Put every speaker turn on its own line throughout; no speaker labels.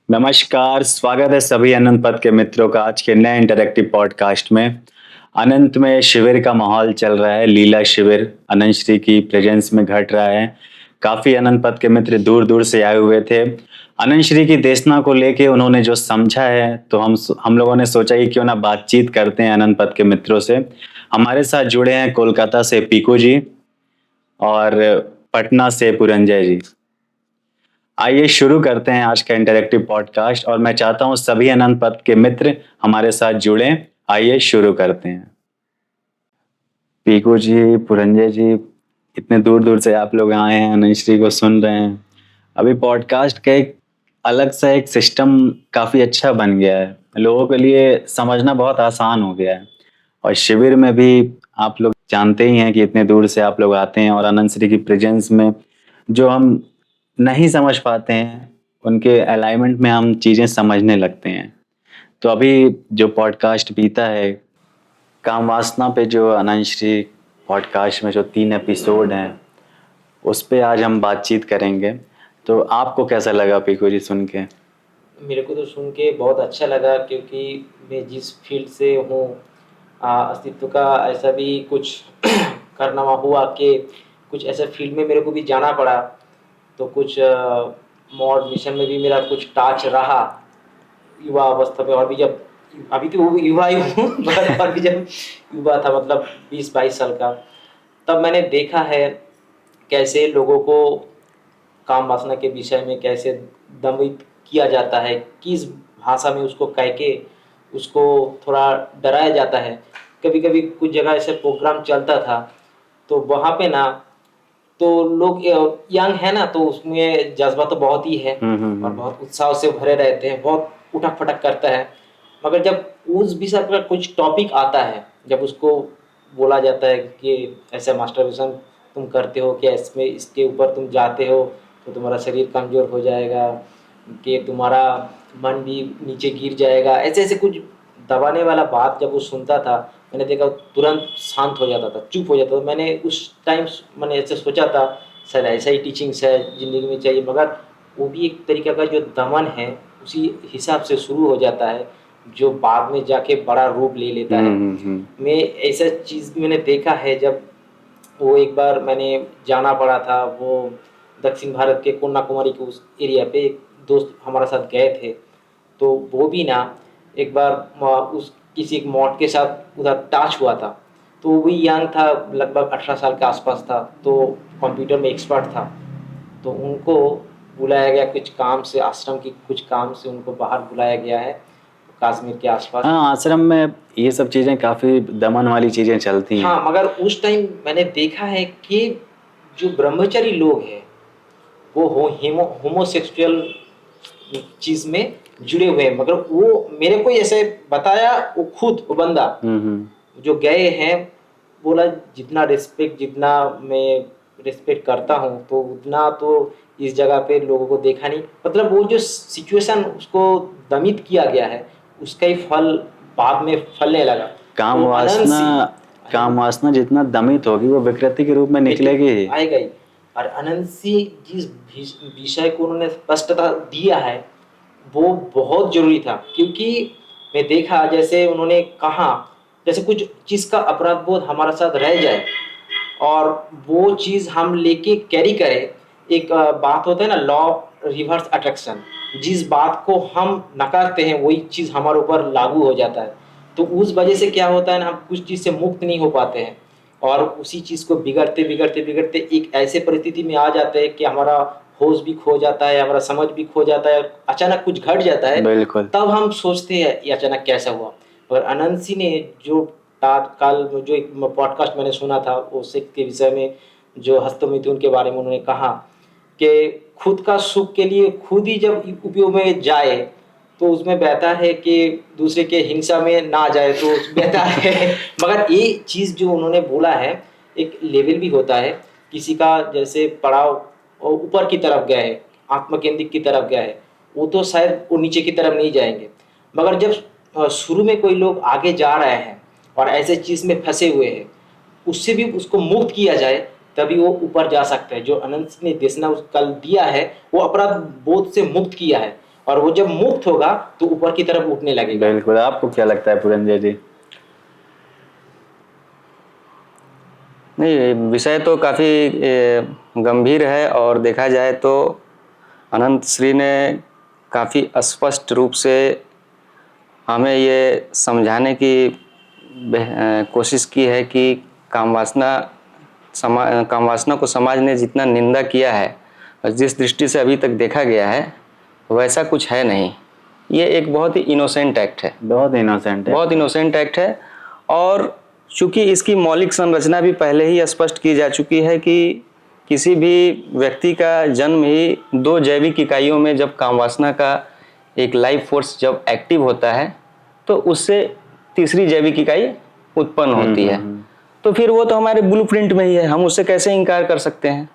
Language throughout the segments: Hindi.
नमस्कार, स्वागत है सभी अनंत पथ के मित्रों का आज के नए इंटरैक्टिव पॉडकास्ट में। अनंत में शिविर का माहौल चल रहा है, लीला शिविर अनंत श्री की प्रेजेंस में घट रहा है। काफी अनंत पथ के मित्र दूर दूर से आए हुए थे। अनंत श्री की देशना को लेके उन्होंने जो समझा है, तो हम लोगों ने सोचा कि क्यों ना बातचीत करते हैं अनंत पथ के मित्रों से। हमारे साथ जुड़े हैं कोलकाता से पीकू जी और पटना से पुरंजय जी। आइए शुरू करते हैं आज का इंटरैक्टिव पॉडकास्ट और मैं चाहता हूं सभी अनंत पथ के मित्र हमारे साथ जुड़ें। आइए शुरू करते हैं। पीकू जी, पुरंजय जी, इतने दूर दूर से आप लोग आए हैं, अनंत श्री को सुन रहे हैं। अभी पॉडकास्ट का एक अलग सा एक सिस्टम काफी अच्छा बन गया है, लोगों के लिए समझना बहुत आसान हो गया है। और शिविर में भी आप लोग जानते ही हैं कि इतने दूर से आप लोग आते हैं और अनंत श्री की प्रेजेंस में जो हम नहीं समझ पाते हैं, उनके अलाइनमेंट में हम चीजें समझने लगते हैं। तो अभी जो पॉडकास्ट बीता है काम वासना पे, जो अनंत श्री पॉडकास्ट में जो 3 एपिसोड हैं, उस पे आज हम बातचीत करेंगे। तो आपको कैसा लगा पीकू जी सुन के?
मेरे को तो सुन के बहुत अच्छा लगा, क्योंकि मैं जिस फील्ड से हूँ, अस्तित्व का ऐसा भी कुछ कारनामा हुआ कि कुछ ऐसा फील्ड में मेरे को भी जाना पड़ा। तो कुछ मॉड मिशन में भी मेरा कुछ टच रहा युवा अवस्था में। और भी जब अभी तो वो युवा ही हूँ पर और भी जब युवा था, मतलब 20-22 साल का, तब मैंने देखा है कैसे लोगों को काम वासना के विषय में कैसे दमित किया जाता है, किस भाषा में उसको कह के उसको थोड़ा डराया जाता है। कभी कभी कुछ जगह ऐसे प्रोग्राम चलता था, तो वहाँ पे ना, तो लोग यंग है ना, तो उसमें जज्बा तो बहुत ही है और बहुत उत्साह से भरे रहते हैं, बहुत उठक फटक करता है। मगर जब उस विषय पर कुछ टॉपिक आता है, जब उसको बोला जाता है कि ऐसा मास्टरबेशन तुम करते हो, कि इसमें इसके ऊपर तुम जाते हो तो तुम्हारा शरीर कमजोर हो जाएगा, कि तुम्हारा मन भी नीचे गिर जाएगा, ऐसे ऐसे कुछ दबाने वाला बात जब वो सुनता था, मैंने देखा तुरंत शांत हो जाता था, चुप हो जाता था। मैंने उस टाइम मैंने ऐसे सोचा था शायद ऐसा ही टीचिंग्स है ज़िंदगी में चाहिए, मगर वो भी एक तरीका का जो दमन है उसी हिसाब से शुरू हो जाता है, जो बाद में जाके बड़ा रूप ले लेता है। मैं ऐसा चीज़ मैंने देखा है, जब वो एक बार मैंने जाना पड़ा था, वो दक्षिण भारत के कन्याकुमारी के उस एरिया पे एक दोस्त हमारे साथ गए थे। तो वो भी ना एक बार उस किसी एक मॉड के साथ उधर टच हुआ था। तो वो भी यंग था, लगभग 18 साल के आसपास था, तो कंप्यूटर में एक्सपर्ट था। तो उनको बुलाया गया कुछ काम से, आश्रम की कुछ काम से उनको बाहर बुलाया गया है, कश्मीर के आसपास।
हाँ, आश्रम में ये सब चीजें काफी दमन वाली चीजें चलती हैं।
हाँ, मगर उस टाइम मैंने देखा है कि जो ब्रह्मचारी लोग हैं वो होमोसेक्सुअल चीज़ में जुड़े हुए हैं। मगर वो मेरे को ऐसे बताया, वो खुद वो बंदा जो गए हैं, बोला जितना रिस्पेक्ट, जितना मैं रिस्पेक्ट करता हूँ, तो उतना तो इस जगह पे लोगों को देखा नहीं। मतलब वो जो सिचुएशन उसको दमित किया गया है, उसका ही फल बाद में फलने लगा।
काम
तो अनंत
वासना
सी
काम वासना जितना दमित होगी वो विकृति के रूप में निकलेगी ही।
आएगा ही। और अनंत सिंह जिस विषय को उन्होंने स्पष्टता दिया है, वो बहुत जरूरी था। क्योंकि मैं देखा जैसे उन्होंने कहा, जैसे कुछ चीज़ का अपराध बोध हमारे साथ रह जाए और वो चीज़ हम लेके कैरी करें। एक बात होता है ना, लॉ रिवर्स अट्रैक्शन, जिस बात को हम नकारते हैं वही चीज़ हमारे ऊपर लागू हो जाता है। तो उस वजह से क्या होता है ना, हम कुछ चीज़ से मुक्त नहीं हो पाते हैं और उसी चीज़ को बिगड़ते बिगड़ते बिगड़ते एक ऐसे परिस्थिति में आ जाते हैं कि हमारा होश भी खो जाता है, हमारा समझ भी खो जाता है, अचानक कुछ घट जाता है।
बिल्कुल।
तब हम सोचते हैं ये अचानक कैसा हुआ। और अनंत सिंह ने जो कल जो एक पॉडकास्ट मैंने सुना था, वो सेक्स के विषय में, जो हस्तमिथुन के बारे में उन्होंने कहा कि खुद का सुख के लिए खुद ही जब उपयोग में जाए तो उसमें बेहतर है कि दूसरे के हिंसा में ना जाए, तो बेहतर है। मगर ये चीज़ जो उन्होंने बोला है, एक लेवल भी होता है। किसी का जैसे पड़ाव ऊपर की तरफ गया है, आत्मकेंद्रित की तरफ गया है, वो तो शायद वो नीचे की तरफ नहीं जाएंगे। मगर जब शुरू में कोई लोग आगे जा रहे हैं और ऐसे चीज़ में फंसे हुए हैं, उससे भी उसको मुक्त किया जाए, तभी वो ऊपर जा सकता है। जो अनंत ने देशना कल दिया है, वो अपराध बोध से मुक्त किया है। और वो जब मुक्त होगा तो ऊपर की तरफ उठने लगेगा।
बिल्कुल। आपको क्या लगता है पुरंजय जी?
नहीं, विषय तो काफ़ी गंभीर है और देखा जाए तो अनंत श्री ने काफ़ी स्पष्ट रूप से हमें ये समझाने की कोशिश की है कि काम वासना को समाज ने जितना निंदा किया है और जिस दृष्टि से अभी तक देखा गया है वैसा कुछ है नहीं। ये एक बहुत ही इनोसेंट एक्ट है,
बहुत इनोसेंट है,
बहुत इनोसेंट एक्ट है। और चूंकि इसकी मौलिक संरचना भी पहले ही स्पष्ट की जा चुकी है कि किसी भी व्यक्ति का जन्म ही दो जैविक इकाइयों में जब कामवासना का एक लाइफ फोर्स जब एक्टिव होता है तो उससे तीसरी जैविक इकाई उत्पन्न होती है। तो फिर वो तो हमारे ब्लूप्रिंट में ही है, हम उससे कैसे इनकार कर सकते हैं?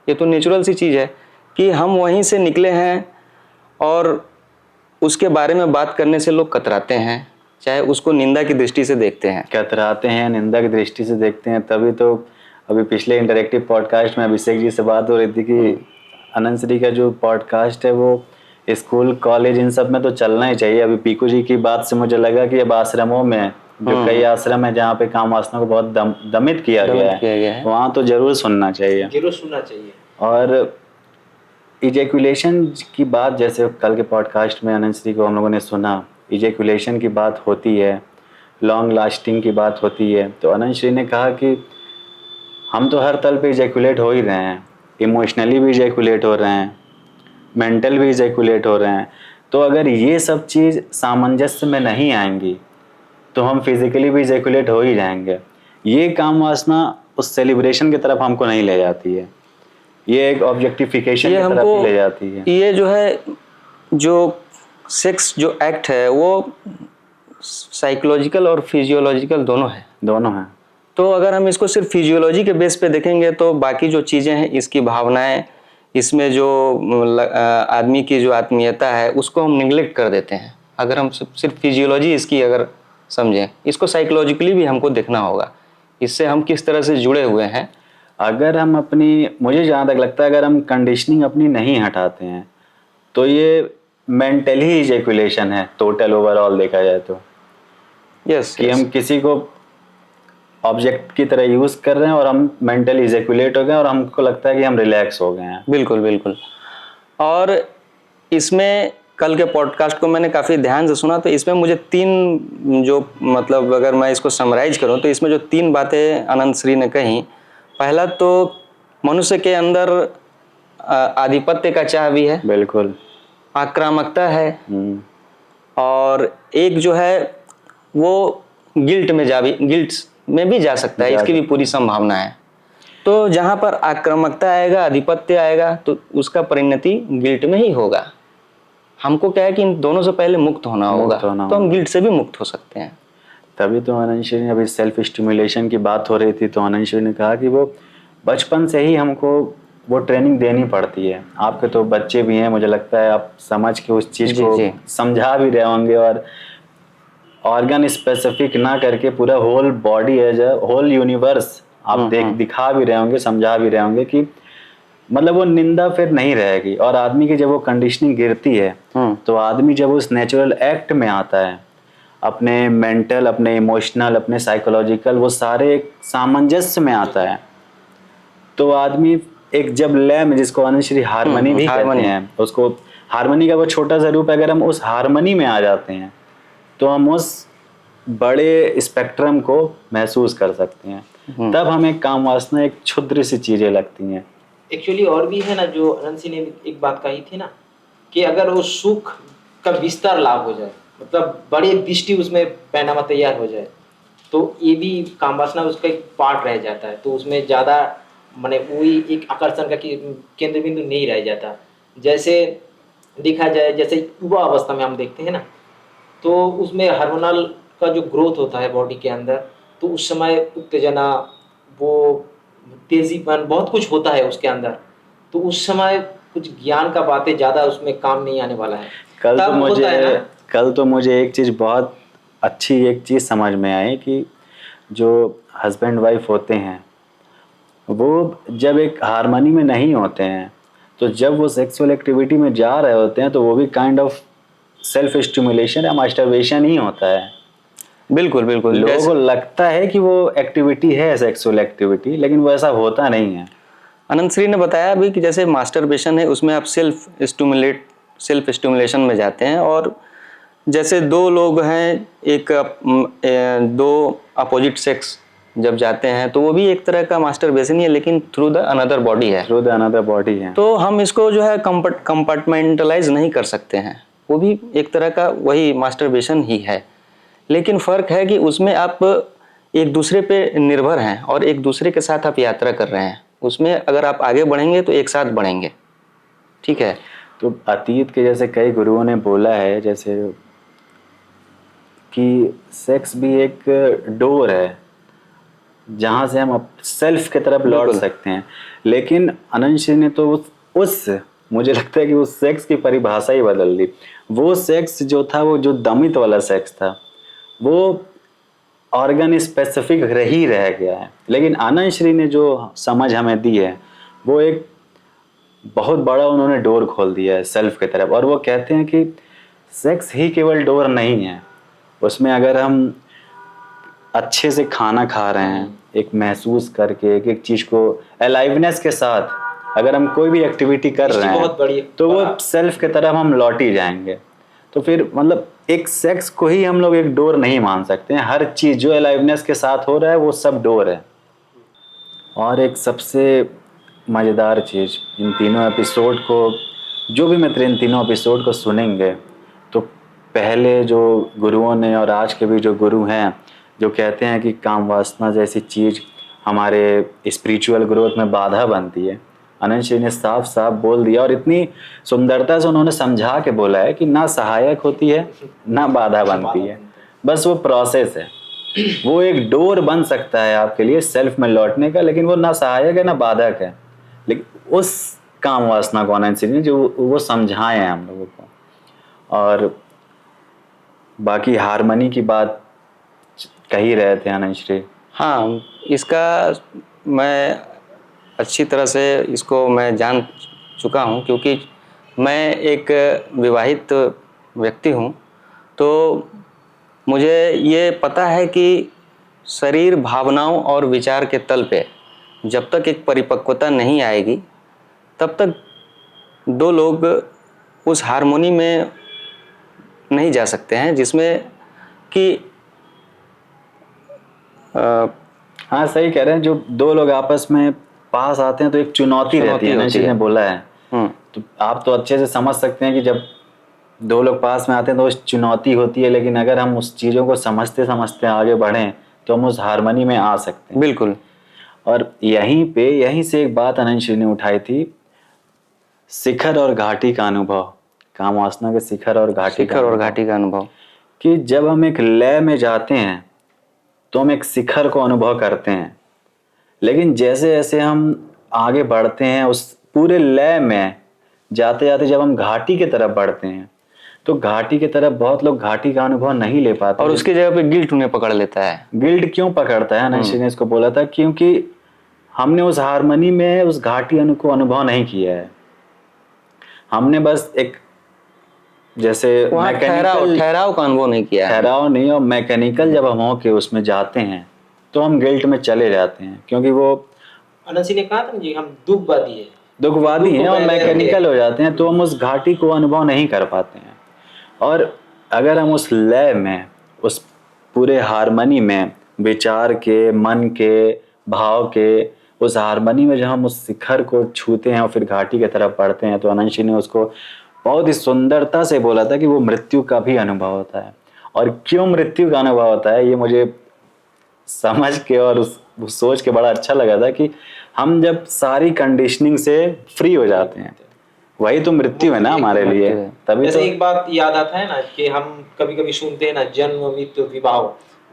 ये तो नेचुरल सी चीज़ है कि हम वहीं से निकले हैं और उसके बारे में बात करने से लोग कतराते हैं, चाहे उसको निंदा की दृष्टि से देखते हैं,
कतराते हैं, निंदा की दृष्टि से देखते हैं। तभी तो अभी पिछले इंटरेक्टिव पॉडकास्ट में अभिषेक जी से बात हो रही थी कि अनंत श्री का जो पॉडकास्ट है वो स्कूल कॉलेज इन सब में तो चलना ही चाहिए। अभी पीकू जी की बात से मुझे लगा कि अब आश्रमों में जो कई आश्रम है जहाँ पे काम वासना को बहुत दमित किया गया है वहाँ तो जरूर सुनना चाहिए,
जरूर सुनना चाहिए।
और इजैकुलेशन की बात जैसे कल के पॉडकास्ट में अनंत श्री को हम लोगों ने सुना, इजैकुलेशन की बात होती है, लॉन्ग लास्टिंग की बात होती है। तो अनंत श्री ने कहा कि हम तो हर तल पे इजैकुलेट हो ही रहे हैं, इमोशनली भी इजैकुलेट हो रहे हैं, मेंटल भी इजैकुलेट हो रहे हैं। तो अगर ये सब चीज़ सामंजस्य में नहीं आएंगी तो हम फिजिकली भी इजैकुलेट हो ही जाएंगे। ये काम वासना उस सेलिब्रेशन की तरफ हमको नहीं ले जाती है, ये एक ऑब्जेक्टिफिकेशन की तरफ ही ले जाती है।
ये जो है, जो सेक्स जो एक्ट है वो साइकोलॉजिकल और फिजियोलॉजिकल दोनों है,
दोनों हैं।
तो अगर हम इसको सिर्फ फिजियोलॉजी के बेस पे देखेंगे तो बाकी जो चीज़ें हैं, इसकी भावनाएं, इसमें जो आदमी की जो आत्मीयता है उसको हम निगलेक्ट कर देते हैं। अगर हम सिर्फ फिजियोलॉजी इसकी अगर समझें, इसको साइकोलॉजिकली भी हमको देखना होगा, इससे हम किस तरह से जुड़े हुए हैं।
अगर हम अपनी, मुझे जहाँ तक लगता है अगर हम कंडीशनिंग अपनी नहीं हटाते हैं तो ये मेंटली ही इजैकुलेशन है टोटल ओवरऑल देखा जाए तो।
यस,
कि हम किसी को ऑब्जेक्ट की तरह यूज कर रहे हैं और हम मेंटली इजैकुलेट हो गए और हमको लगता है कि हम रिलैक्स हो गए हैं।
बिल्कुल बिल्कुल। और इसमें कल के पॉडकास्ट को मैंने काफ़ी ध्यान से सुना, तो इसमें मुझे तीन जो, मतलब अगर मैं इसको समराइज करूं तो इसमें जो तीन बातें अनंत श्री ने कही, पहला तो मनुष्य के अंदर आधिपत्य का चाह भी है,
बिल्कुल,
आक्रामकता है, और एक जो है वो गिल्ट में भी जा सकता है, इसकी भी पूरी संभावना है। तो जहाँ पर आक्रामकता आएगा, आधिपत्य आएगा, तो उसका परिणति गिल्ट में ही होगा। हमको क्या है कि इन दोनों से पहले मुक्त होना होगा, तो हम गिल्ट से भी मुक्त हो सकते हैं।
तभी तो अनंत श्री ने, अभी सेल्फ स्टिमुलेशन की बात हो रही थी तो अनंत श्री ने कहा कि वो बचपन से ही हमको वो ट्रेनिंग देनी पड़ती है। आपके तो बच्चे भी हैं, मुझे लगता है आप समझ के उस चीज़ को समझा भी रहे होंगे, और ऑर्गन स्पेसिफिक ना करके पूरा whole body as a whole universe आप दिखा भी रहे होंगे, समझा भी रहे होंगे कि मतलब वो निंदा फिर नहीं रहेगी। और आदमी की जब वो कंडीशनिंग गिरती है तो आदमी जब उस नेचुरल एक्ट में आता है, अपने मेंटल, अपने इमोशनल, अपने साइकोलॉजिकल, वो सारे एक सामंजस्य में आता है, तो आदमी एक जब लय में, जिसको अनंत श्री हारमनी भी कहते हैं, उसको हारमनी का वो छोटा सा रूप है, अगर हम उस हारमनी में आ जाते हैं तो हम उस बड़े स्पेक्ट्रम को महसूस कर सकते हैं। तब हमें काम वासना एक क्षुद्र सी चीजें लगती हैं।
एक्चुअली और भी है ना, जो अनंत सिंह ने एक बात कही थी ना, कि अगर वो सुख का विस्तार लाभ हो जाए, मतलब बड़ी दृष्टि उसमें पैनामा तैयार हो जाए, तो ये भी काम वासना उसका एक पार्ट रह जाता है। तो उसमें ज़्यादा माने वही एक आकर्षण का केंद्र बिंदु नहीं रह जाता। जैसे देखा जाए, जैसे युवा अवस्था में हम देखते हैं ना, तो उसमें हार्मोनल का जो ग्रोथ होता है बॉडी के अंदर, तो उस समय उत्तेजना, वो तेजीपन, बहुत कुछ होता है उसके अंदर। तो उस समय कुछ ज्ञान का बातें ज़्यादा उसमें काम नहीं आने वाला है।
कल तो मुझे एक चीज़ बहुत अच्छी, एक चीज़ समझ में आई कि जो हस्बैंड वाइफ होते हैं वो जब एक हारमोनी में नहीं होते हैं तो जब वो सेक्सुअल एक्टिविटी में जा रहे होते हैं तो वो भी काइंड ऑफ सेल्फ स्टिमुलेशन या मास्टरबेशन ही होता है।
बिल्कुल बिल्कुल।
लोगों को लगता है कि वो एक्टिविटी है सेक्सुअल एक्टिविटी, लेकिन वो ऐसा होता नहीं है।
अनंत श्री ने बताया अभी कि जैसे मास्टरबेशन है उसमें आप सेल्फ स्टिमुलेशन में जाते हैं, और जैसे दो लोग हैं, दो अपोजिट सेक्स जब जाते हैं तो वो भी एक तरह का मास्टरबेशन ही है, लेकिन थ्रू द अनदर बॉडी है।
थ्रू द अनदर बॉडी है।
तो हम इसको जो है कंपार्टमेंटलाइज नहीं कर सकते हैं, वो भी एक तरह का वही मास्टरबेशन ही है, लेकिन फ़र्क है कि उसमें आप एक दूसरे पे निर्भर हैं और एक दूसरे के साथ आप यात्रा कर रहे हैं। उसमें अगर आप आगे बढ़ेंगे तो एक साथ बढ़ेंगे, ठीक है।
तो अतीत के जैसे कई गुरुओं ने बोला है जैसे कि सेक्स भी एक डोर है जहाँ से हम सेल्फ की तरफ लौट सकते हैं, लेकिन अनंत श्री ने तो मुझे लगता है कि उस सेक्स की परिभाषा ही बदल दी। वो सेक्स जो था, वो जो दमित वाला सेक्स था, वो ऑर्गन स्पेसिफिक रह गया है। लेकिन आनंद श्री ने जो समझ हमें दी है वो एक बहुत बड़ा उन्होंने डोर खोल दिया है सेल्फ की तरफ। और वो कहते हैं कि सेक्स ही केवल डोर नहीं है, उसमें अगर हम अच्छे से खाना खा रहे हैं, एक महसूस करके एक चीज़ को अलाइवनेस के साथ अगर हम कोई भी एक्टिविटी कर रहे हैं तो वो सेल्फ की तरफ हम लौट ही जाएंगे। तो फिर मतलब एक सेक्स को ही हम लोग एक डोर नहीं मान सकते हैं, हर चीज़ जो अलाइवनेस के साथ हो रहा है वो सब डोर है। और एक सबसे मज़ेदार चीज़, इन तीनों एपिसोड को जो भी मित्र इन तीनों एपिसोड को सुनेंगे तो पहले जो गुरुओं ने और आज के भी जो गुरु हैं जो कहते हैं कि काम वासना जैसी चीज़ हमारे स्पिरिचुअल ग्रोथ में बाधा बनती है, अनंत श्री ने साफ साफ बोल दिया और इतनी सुंदरता से उन्होंने समझा के बोला है कि ना सहायक होती है ना बाधा बनती है, बस वो प्रोसेस है। वो एक डोर बन सकता है आपके लिए सेल्फ में लौटने का, लेकिन वो ना सहायक है ना बाधक है। लेकिन उस काम वासना को अनंत श्री ने जो वो समझाए हैं हम लोगों को। और बाकी हारमोनी की बात कही रहे थे अनंत श्री।
हाँ, इसका मैं अच्छी तरह से इसको मैं जान चुका हूँ, क्योंकि मैं एक विवाहित व्यक्ति हूँ। तो मुझे ये पता है कि शरीर, भावनाओं और विचार के तल पे जब तक एक परिपक्वता नहीं आएगी तब तक दो लोग उस हारमोनी में नहीं जा सकते हैं जिसमें कि
हाँ सही कह रहे हैं, जो दो लोग आपस में पास आते हैं तो एक चुनौती रहती है, अनंत श्री ने बोला है। तो आप तो अच्छे से समझ सकते हैं कि जब दो लोग पास में आते हैं तो उस चुनौती होती है, लेकिन अगर हम उस चीज़ों को समझते समझते आगे बढ़ें तो हम उस हारमोनी में आ सकते हैं।
बिल्कुल।
और यहीं से एक बात अनंत श्री ने उठाई थी, शिखर और घाटी का अनुभव, काम वासना के शिखर और घाटी
का अनुभव,
कि जब हम एक लय में जाते हैं तो हम एक शिखर को अनुभव करते हैं, लेकिन जैसे जैसे हम आगे बढ़ते हैं उस पूरे लय में जाते जाते जब हम घाटी की तरफ बढ़ते हैं तो घाटी की तरफ बहुत लोग घाटी का अनुभव नहीं ले पाते,
और उसकी जगह पे गिल्ट उन्हें पकड़ लेता है।
गिल्ट क्यों पकड़ता है? अनंत श्री ने इसको बोला था क्योंकि हमने उस हारमोनी में उस घाटी को अनुभव नहीं किया है। हमने बस एक जैसे
ठहराव का अनुभव नहीं किया,
ठहराव नहीं, और मैकेनिकल जब हम होके उसमें जाते हैं तो हम गिल्ट में चले जाते हैं, क्योंकि वो
अनंत जी ने कहा था जी हम
दुखवादी हैं और मैकेनिकल हो जाते हैं, तो हम उस घाटी को अनुभव नहीं कर पाते हैं। और अगर हम उस लय में, उस पूरे हारमोनी में, विचार के, मन के, भाव के उस हारमोनी में जब हम उस शिखर को छूते हैं और फिर घाटी की तरफ बढ़ते हैं, तो अनंत श्री ने उसको बहुत ही सुंदरता से बोला था कि वो मृत्यु का भी अनुभव होता है। और क्यों मृत्यु का अनुभव होता है ये मुझे समझ के और उस सोच के बड़ा अच्छा लगा था कि हम जब सारी कंडीशनिंग से फ्री हो जाते हैं वही तो मृत्यु है ना हमारे लिए। तभी
जैसे
तो
एक बात याद आता है ना कि हम कभी कभी सुनते हैं ना, जन्म मृत्यु विवाह,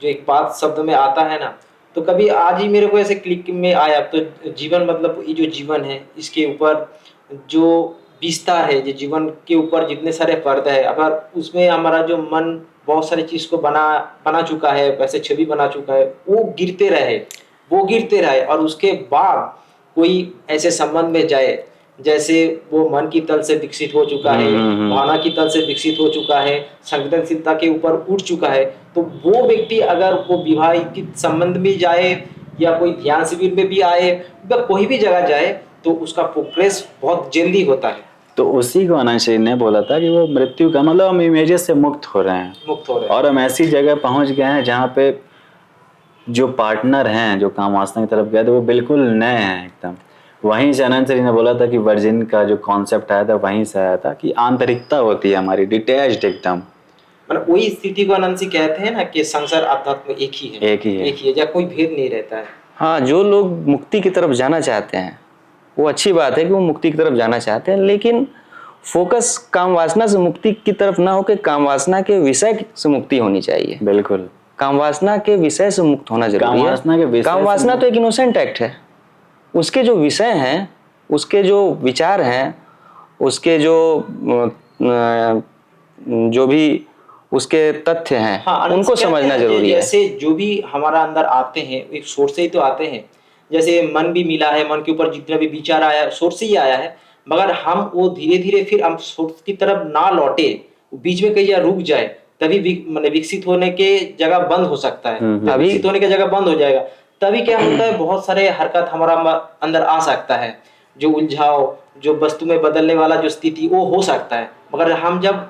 जो एक बात शब्द में आता है ना, तो कभी आज ही मेरे को ऐसे क्लिक में आया। तो जीवन मतलब ये जो जीवन है इसके ऊपर जो विस्तार है, जो जीवन के ऊपर जितने सारे पर्दे है, अगर उसमें हमारा जो मन बहुत सारी चीज को बना चुका है, वैसे छवि बना चुका है, वो गिरते रहे और उसके बाद कोई ऐसे संबंध में जाए जैसे वो मन की तल से विकसित हो चुका है, भावना की तल से विकसित हो चुका है, संवेदनशीलता के ऊपर उठ चुका है, तो वो व्यक्ति अगर वो विवाहित संबंध में जाए या कोई ध्यान शिविर में भी आए या कोई भी जगह जाए तो उसका प्रोग्रेस बहुत जल्दी होता है।
तो उसी को अनंत श्री ने बोला था कि वो मृत्यु का मतलब हम इमेजेस से मुक्त हो रहे हैं,
मुक्त हो रहे हैं
और हम ऐसी जगह पहुंच गए हैं जहाँ पे जो पार्टनर हैं जो काम वासना की तरफ गए थे वो बिल्कुल नए हैं एकदम। वहीं से अनंत श्री ने बोला था कि वर्जिन का जो कॉन्सेप्ट आया था वहीं से आया था कि आंतरिकता होती है हमारी, डिटैच्ड एकदम।
मतलब वही स्थिति को अनंत जी कहते हैं ना कि संसार अध्यात्म एक ही है,
एक ही है,
जहाँ कोई भेद नहीं रहता है।
हाँ, जो लोग मुक्ति की तरफ जाना चाहते हैं वो अच्छी बात है कि वो मुक्ति की तरफ जाना चाहते हैं, लेकिन फोकस काम वासना से मुक्ति की तरफ ना होकर काम वासना के विषय से मुक्ति होनी चाहिए।
बिल्कुल,
काम वासना के विषय से मुक्त होना जरूरी
काम वासना के
है।
विषय
काम
से
वासना तो एक इनोसेंट एक्ट है, उसके जो विषय हैं, उसके जो विचार हैं, उसके जो भी उसके तथ्य हैं,
हाँ,
उनको समझना जरूरी है।
जैसे जो भी हमारा अंदर आते हैं एक सोर्स से ही तो आते हैं। जैसे मन भी मिला है, मन के ऊपर जितना भी विचार आया सोर्स से ही आया है, मगर हम वो धीरे धीरे फिर हम सोर्स की तरफ ना लौटे, बीच में कहीं रुक जाए, तभी मतलब विकसित होने के जगह बंद हो सकता है।
अभी
विकसित होने की जगह बंद हो जाएगा, तभी क्या होता है बहुत सारे हरकत हमारा अंदर आ सकता है, जो उलझाव, जो वस्तु में बदलने वाला जो स्थिति वो हो सकता है। मगर हम जब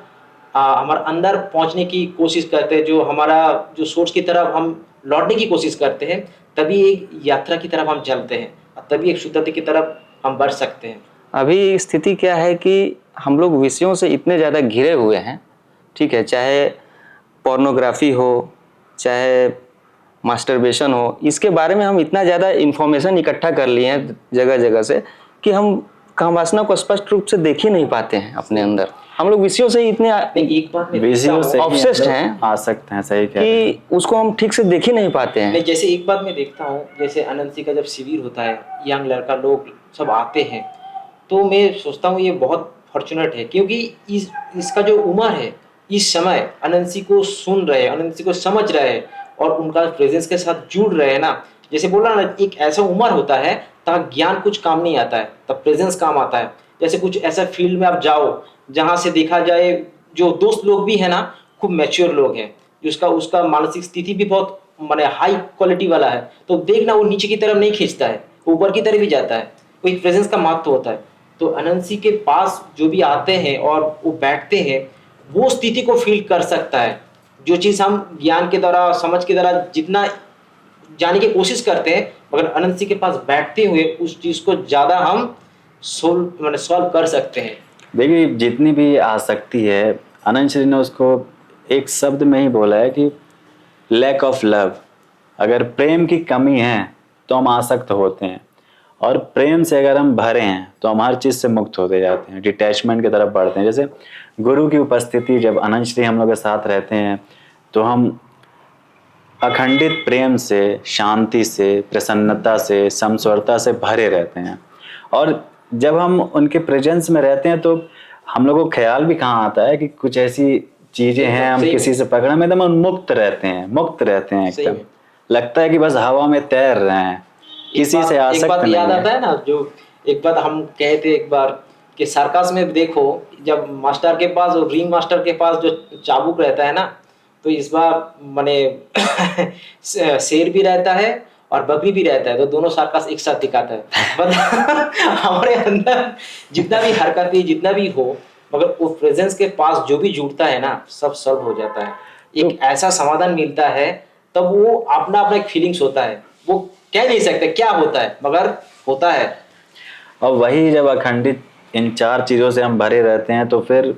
हमारे अंदर पहुंचने की कोशिश करते हैं, जो हमारा जो सोच की तरफ हम लौटने की कोशिश करते हैं, तभी एक यात्रा की तरफ हम चलते हैं और तभी एक शुद्धता की तरफ हम बढ़ सकते हैं।
अभी स्थिति क्या है कि हम लोग विषयों से इतने ज़्यादा घिरे हुए हैं, ठीक है, चाहे पोर्नोग्राफी हो, चाहे मास्टरबेशन हो, इसके बारे में हम इतना ज़्यादा इंफॉर्मेशन इकट्ठा कर लिए हैं जगह जगह से कि हम काम वासना को स्पष्ट रूप से देख ही नहीं पाते हैं अपने अंदर। हम लोग विषयों से इतने
एक बात में
विषयों से
ऑब्सेस्ड हैं,
आ सकते हैं, सही कह रहे हैं,
कि उसको हम ठीक से देख ही नहीं पाते हैं।
नहीं, जैसे एक बात मैं देखता हूँ, जैसे अनंत जी का जब शिविर होता है, यंग लड़का लोग सब आते हैं, तो मैं सोचता हूँ ये बहुत फॉर्चुनेट है, क्योंकि इसका जो उम्र है, इस समय अनंत जी को सुन रहे हैं, अनंत जी को समझ रहे हैं और उनका प्रेजेंस के साथ जुड़ रहे हैं ना। जैसे बोला ना, एक ऐसा उम्र होता है तब ज्ञान कुछ काम नहीं आता है, तब प्रेजेंस काम आता है। जैसे कुछ ऐसा फील्ड में आप जाओ जहाँ से देखा जाए जो दोस्त लोग भी है ना, खूब मैच्योर लोग हैं, जिसका उसका मानसिक स्थिति भी बहुत माने हाई क्वालिटी वाला है, तो देखना वो नीचे की तरफ नहीं खींचता है, ऊपर की तरफ भी जाता है, वो एक प्रेजेंस का महत्व होता है। तो अनंत जी के पास जो भी आते हैं और वो बैठते हैं, वो स्थिति को फील कर सकता है। जो चीज़ हम ज्ञान के द्वारा, समझ के द्वारा जितना जाने की कोशिश करते हैं, मगर अनंत जी के पास बैठते हुए उस चीज़ को ज़्यादा हम सॉल्व कर सकते हैं।
देखिए, जितनी भी आसक्ति है, अनंत श्री ने उसको एक शब्द में ही बोला है कि लैक ऑफ लव। अगर प्रेम की कमी है तो हम आसक्त होते हैं, और प्रेम से अगर हम भरे हैं तो हम हर चीज़ से मुक्त होते जाते हैं, डिटैचमेंट की तरफ बढ़ते हैं। जैसे गुरु की उपस्थिति, जब अनंत श्री हम लोग के साथ रहते हैं तो हम अखंडित प्रेम से, शांति से, प्रसन्नता से, समस्वरता से भरे रहते हैं। और जब हम उनके प्रेजेंस में रहते हैं तो हम लोगों को ख्याल भी कहाँ आता है कि कुछ ऐसी चीजें हैं हम किसी से पकड़ने में एकदम मुक्त रहते हैं, मुक्त रहते हैं एकदम। लगता है कि बस हवा में तैर रहे हैं, किसी से आसक्त नहीं है।
एक बात याद आता है ना, जो एक बात हम कहे थे एक बार कि सर्कस में देखो, जब मास्टर के पास और रिंग मास्टर के पास जो चाबुक रहता है ना, तो इस बार माने शेर भी रहता है और बकरी भी रहता है, तो दोनों सर्कस एक साथ दिखाता है। हमारे अंदर जितना भी हरकत जितना भी हो, मगर वो प्रेजेंस के पास जो भी जुड़ता है ना, सब सॉल्व हो जाता है। एक ऐसा समाधान मिलता है, तब वो अपना अपना एक फीलिंग्स होता है, वो कह नहीं सकते क्या होता है, मगर होता है।
और वही जब अखंडित इन चार चीज़ों से हम भरे रहते हैं तो फिर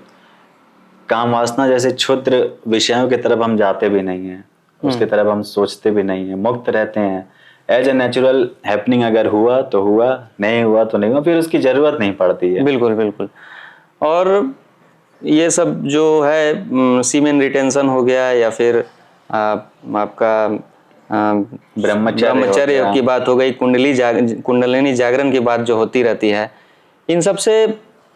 काम वासना जैसे क्षुद्र विषयों की तरफ हम जाते भी नहीं हैं, उसकी तरफ हम सोचते भी नहीं हैं, मुक्त रहते हैं। एज ए नेचुरल हैपनिंग अगर हुआ तो हुआ, नहीं हुआ तो नहीं हुआ, फिर उसकी ज़रूरत नहीं पड़ती है।
बिल्कुल बिल्कुल। और ये सब जो है सीमेन रिटेंशन हो गया, या फिर आपका ब्रह्मचर्य की बात हो गई, कुंडलिनी जागरण की बात जो होती रहती है, इन सब से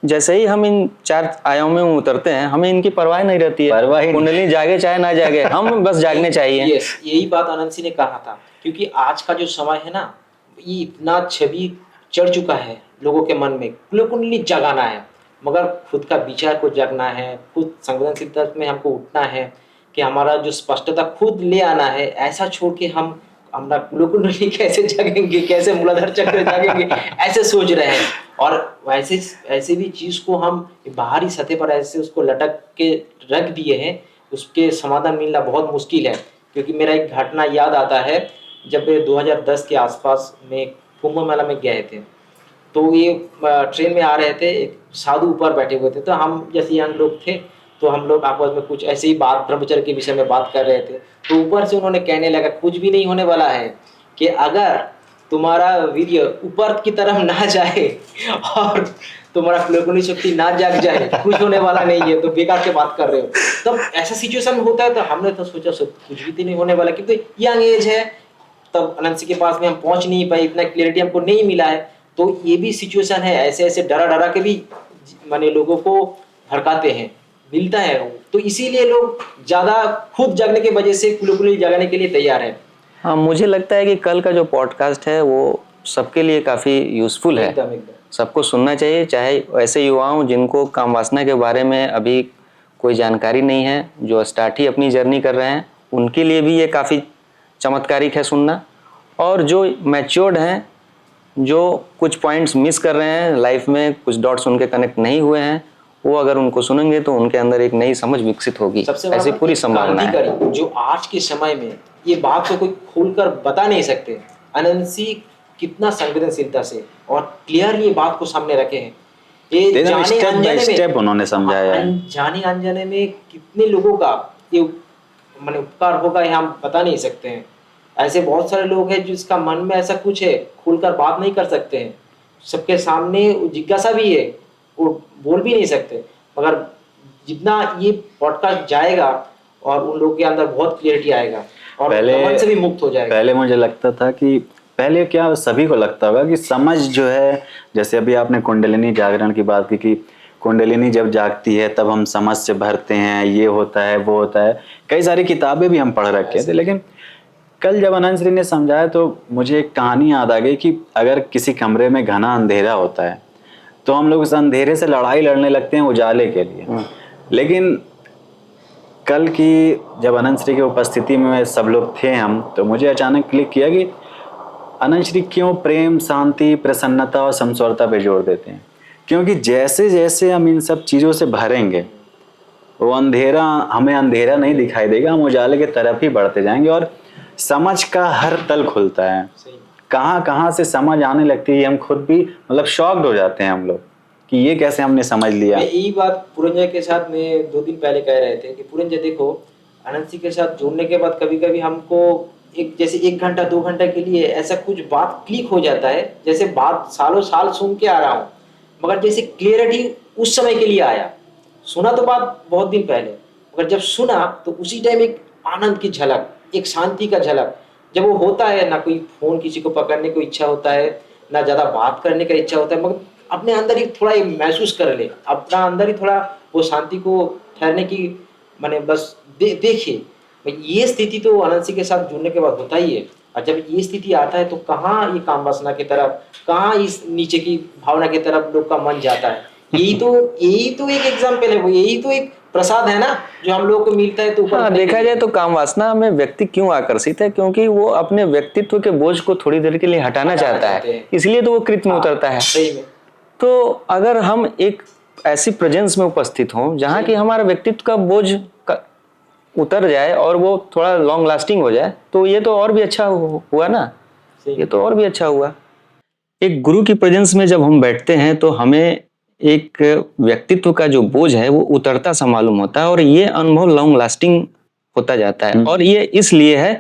जैसे ही हम इन चार आयामों में उतरते हैं, हमें इनकी परवाह नहीं रहती है। कुंडलिनी जागे चाहे ना जागे, हम बस जागने चाहिए।
यही बात अनंत सिंह ने कहा था, क्योंकि आज का जो समय है ना, ये इतना छवि चढ़ चुका है, लोगों के मन में कुंडली जगाना है, मगर खुद का विचार को जगना है, खुद संवेदनशीलता में हमको उठना है कि हमारा जो स्पष्टता खुद ले आना है। ऐसा छोड़ के हम अपना कुंडली कैसे जगेंगे, कैसे मूलाधार चक्र जागेंगे, ऐसे सोच रहे हैं। और वैसे ऐसे भी चीज को हम बाहरी सतह पर ऐसे उसको लटक के रख दिए हैं, उसके समाधान मिलना बहुत मुश्किल है। क्योंकि मेरा एक घटना याद आता है, जब 2010 के आसपास में कुंभ मेला में गए थे, तो ये ट्रेन में आ रहे थे, एक साधु ऊपर बैठे हुए थे, तो हम जैसे यंग लोग थे, तो हम लोग आपस में कुछ ऐसे ही बात ब्रह्मचर्य के विषय में बात कर रहे थे। तो ऊपर से उन्होंने कहने लगा, कुछ भी नहीं होने वाला है कि अगर तुम्हारा वीर्य ऊपर की तरफ ना जाए और तुम्हारा कुंडली शक्ति ना जाग जाए, कुछ होने वाला नहीं है, तो बेकार के बात कर रहे हो। तब ऐसा सिचुएशन होता है, तो हमने तो सोचा कुछ भी तो नहीं होने वाला, क्योंकि यंग एज है, तब अनंत सिंह के पास में हम पहुंच नहीं पाए, इतना क्लियरिटी हमको नहीं मिला है। तो ये भी सिचुएशन है, ऐसे ऐसे डरा डरा के भी माने लोगों को भड़काते हैं, मिलता है। तो इसीलिए लोग ज्यादा खुद जागने की वजह से कुंडली जगाने के लिए तैयार है।
हाँ, मुझे लगता है कि कल का जो पॉडकास्ट है वो सबके लिए काफ़ी यूज़फुल है।
एकदम एकदम
सबको सुनना चाहिए, चाहे ऐसे युवाओं जिनको काम वासना के बारे में अभी कोई जानकारी नहीं है, जो स्टार्ट ही अपनी जर्नी कर रहे हैं, उनके लिए भी ये काफ़ी चमत्कारिक है सुनना। और जो मैच्योर्ड हैं, जो कुछ पॉइंट्स मिस कर रहे हैं लाइफ में, कुछ डॉट्स उनके कनेक्ट नहीं हुए हैं, वो अगर उनको सुनेंगे तो उनके अंदर एक नई समझ विकसित होगी। ऐसी पूरी संभावना है।
जो आज के समय में ये बात तो कोई खोलकर बता नहीं सकते, अनंत सिंह कितना संवेदनशीलता से और क्लियर ये बात को सामने रखे हैं। ये जाने
स्टेप बाय
अनजाने
स्टेप उन्होंने समझाया है।
जाने अनजाने में कितने लोगों का ये माने उपकार होगा, ये हम बता नहीं सकते हैं। ऐसे बहुत सारे लोग हैं जिसका मन में ऐसा कुछ है, खुलकर बात नहीं कर सकते हैं, सबके सामने जिज्ञासा भी है, वो बोल भी नहीं सकते। मगर जितना ये पॉडकास्ट जाएगा और उन लोगों के अंदर बहुत क्लियरिटी आएगा और मन से भी मुक्त हो जाएगा।
पहले मुझे लगता था कि पहले क्या सभी को लगता होगा कि समझ जो है, जैसे अभी आपने कुंडलिनी जागरण की बात की कि कुंडलिनी जब जागती है तब हम समझ से भरते हैं, ये होता है वो होता है, कई सारी किताबें भी हम पढ़ रखे थे। लेकिन कल जब अनंत श्री ने समझाया तो मुझे एक कहानी याद आ गई कि अगर किसी कमरे में घना अंधेरा होता है तो हम लोग उस अंधेरे से लड़ाई लड़ने लगते हैं उजाले के लिए। लेकिन कल की जब अनंत श्री की उपस्थिति में सब लोग थे हम, तो मुझे अचानक क्लिक किया कि अनंत श्री क्यों प्रेम, शांति, प्रसन्नता और समस्वरता पे जोर देते हैं। क्योंकि जैसे जैसे हम इन सब चीज़ों से भरेंगे, वो अंधेरा हमें अंधेरा नहीं दिखाई देगा, हम उजाले की तरफ ही बढ़ते जाएंगे और समझ का हर तल खुलता है। कहाँ कहाँ से समझ आने लगती है, हम खुद भी मतलब शॉक्ड हो जाते हैं हम लोग कि ये कैसे हमने समझ लिया।
यही बात पुरंजय के साथ में 2 दिन पहले कह रहे थे कि पुरंजय देखो, अनंत सिंह के साथ जुड़ने के बाद कभी कभी हमको एक जैसे 1 घंटा 2 घंटा के लिए ऐसा कुछ बात क्लिक हो जाता है, जैसे बात सालों साल सुन के आ रहा हूँ, मगर जैसे क्लियरिटी उस समय के लिए आया। सुना तो बात बहुत दिन पहले, मगर जब सुना तो उसी टाइम एक आनंद की झलक, एक शांति का झलक जब वो होता है, ना कोई फोन किसी को पकड़ने को इच्छा होता है, ना ज्यादा बात करने का इच्छा होता है, मगर अपने अंदर ही थोड़ा ये महसूस कर ले, अपना अंदर ही थोड़ा वो शांति को ठहरने की माने बस देखिए। ये स्थिति तो अनंत सिंह के साथ जुड़ने के बाद होता ही है। और जब ये स्थिति आता है तो कहाँ ये काम वासना की तरफ, कहाँ इस नीचे की भावना की तरफ लोग का मन जाता है। यही तो एक एग्जाम्पल है, वो यही तो एक प्रसाद है ना जो हम लोगों को मिलता है। तो ऊपर
देखा जाए तो काम वासना में व्यक्ति क्यों आकर्षित है, क्योंकि वो अपने व्यक्तित्व के बोझ को थोड़ी देर के लिए हटाना चाहता है, इसलिए तो वो कृत में उतरता है।
सही में।
तो अगर हम एक ऐसी प्रेजेंस में उपस्थित हों जहाँ की हमारा व्यक्तित्व का बोझ उतर जाए और वो थोड़ा लॉन्ग लास्टिंग हो जाए, तो ये तो और भी अच्छा हुआ ना, ये तो और भी अच्छा हुआ। एक गुरु की प्रेजेंस में जब हम बैठते हैं तो हमें एक व्यक्तित्व का जो बोझ है वो उतरता सा मालूम होता है और ये अनुभव लॉन्ग लास्टिंग होता जाता है। और ये इसलिए है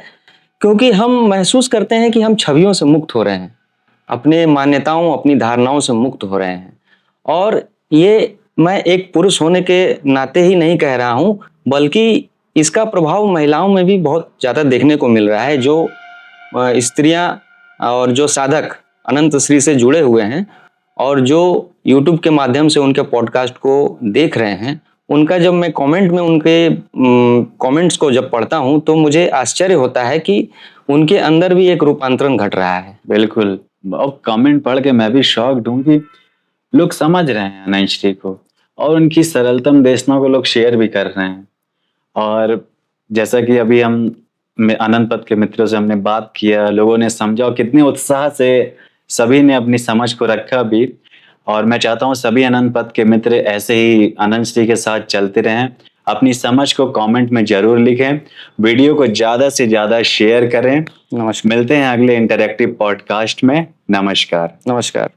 क्योंकि हम महसूस करते हैं कि हम छवियों से मुक्त हो रहे हैं, अपने मान्यताओं, अपनी धारणाओं से मुक्त हो रहे हैं। और ये मैं एक पुरुष होने के नाते ही नहीं कह रहा हूँ, बल्कि इसका प्रभाव महिलाओं में भी बहुत ज़्यादा देखने को मिल रहा है। जो स्त्रियां और जो साधक अनंत श्री से जुड़े हुए हैं और जो YouTube के माध्यम से उनके पॉडकास्ट को देख रहे हैं, उनका जब मैं कमेंट में उनके कमेंट्स को जब पढ़ता हूं तो मुझे आश्चर्य होता है कि उनके अंदर भी एक रूपांतरण घट रहा है।
बिल्कुल, और कमेंट पढ़ के मैं भी शॉक्ड हूँ कि लोग समझ रहे हैं अनंत को, और उनकी सरलतम देशना को लोग शेयर भी कर रहे हैं। और जैसा कि अभी अनंत पथ के मित्रों से हमने बात किया, लोगों ने समझा और कितने उत्साह से सभी ने अपनी समझ को रखा भी। और मैं चाहता हूँ सभी अनंत पथ के मित्र ऐसे ही अनंत श्री के साथ चलते रहें। अपनी समझ को कमेंट में जरूर लिखें, वीडियो को ज्यादा से ज्यादा शेयर करें।
नमस्कार।
मिलते हैं अगले इंटरैक्टिव पॉडकास्ट में। नमस्कार।
नमस्कार।